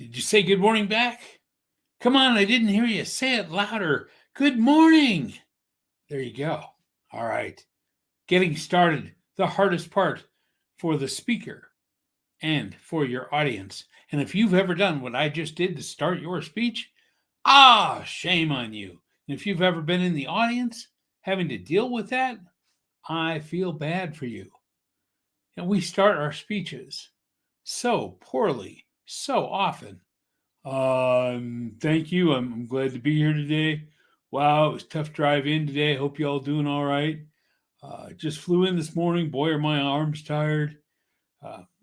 Did you say good morning back? Come on, I didn't hear you. Say it louder. Good morning. There you go. All right. Getting started, the hardest part for the speaker and for your audience. And if you've ever done what I just did to start your speech, shame on you. And if you've ever been in the audience having to deal with that, I feel bad for you. And we start our speeches so poorly, so often. Thank you. I'm glad to be here today. Wow, it was a tough drive in today. Hope you all doing all right. Just flew in this morning. Boy, are my arms tired.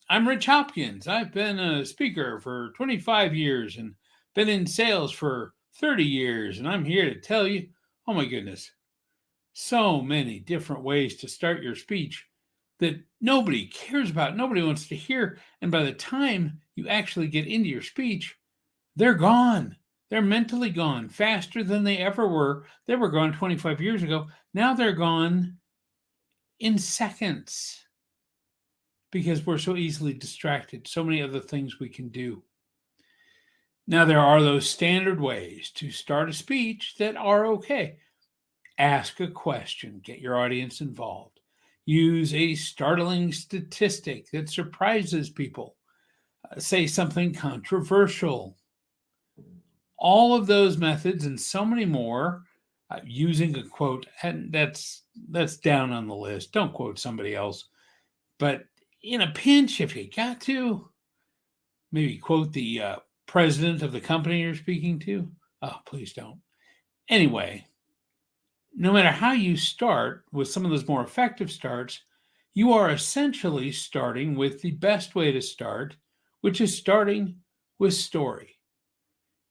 I'm Rich Hopkins. I've been a speaker for 25 years and been in sales for 30 years. And I'm here to tell you, oh my goodness, so many different ways to start your speech that nobody cares about, nobody wants to hear. And by the time you actually get into your speech, they're gone. They're mentally gone faster than they ever were. They were gone 25 years ago. Now they're gone in seconds because we're so easily distracted. So many other things we can do. Now, there are those standard ways to start a speech that are okay. Ask a question, get your audience involved. Use a startling statistic that surprises people. Say something controversial. All of those methods and so many more, using a quote, and that's down on the list. Don't quote somebody else. But in a pinch, if you got to, maybe quote the president of the company you're speaking to. Oh, please don't. Anyway, no matter how you start with some of those more effective starts, you are essentially starting with the best way to start, which is starting with story.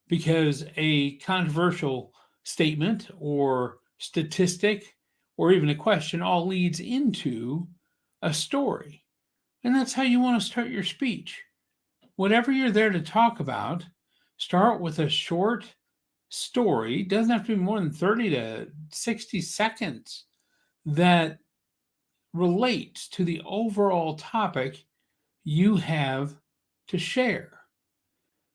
Because a controversial statement or statistic or even a question all leads into a story. And that's how you want to start your speech. Whatever you're there to talk about, start with a short story. It doesn't have to be more than 30 to 60 seconds that relates to the overall topic you have to share.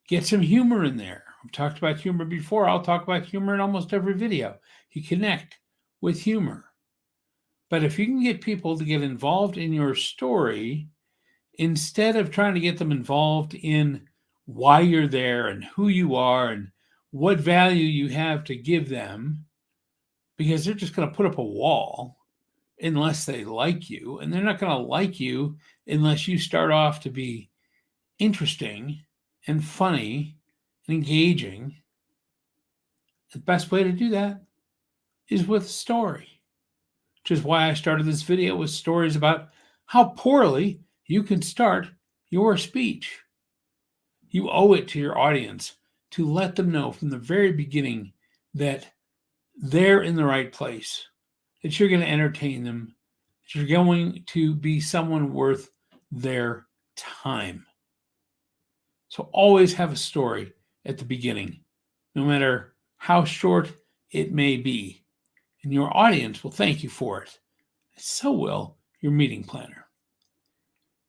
Get some humor in there. I've talked about humor before. I'll talk about humor in almost every video. You connect with humor. But if you can get people to get involved in your story, instead of trying to get them involved in why you're there and who you are and what value you have to give them, because they're just going to put up a wall unless they like you, and they're not going to like you unless you start off to be interesting and funny and engaging. The best way to do that is with a story, which is why I started this video with stories about how poorly you can start your speech. You owe it to your audience to let them know from the very beginning that they're in the right place, that you're going to entertain them, that you're going to be someone worth their time. So always have a story at the beginning, no matter how short it may be. And your audience will thank you for it. So will your meeting planner.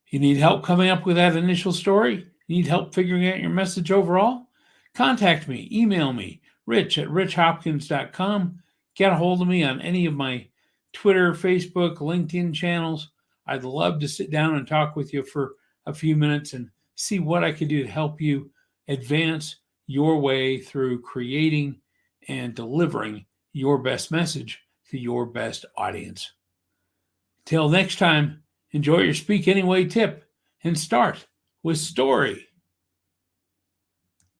You need help coming up with that initial story? You need help figuring out your message overall? Contact me, email me, rich@richhopkins.com. Get a hold of me on any of my Twitter, Facebook, LinkedIn channels. I'd love to sit down and talk with you for a few minutes and see what I can do to help you advance your way through creating and delivering your best message to your best audience. Till next time, enjoy your Speak Anyway tip and start with story.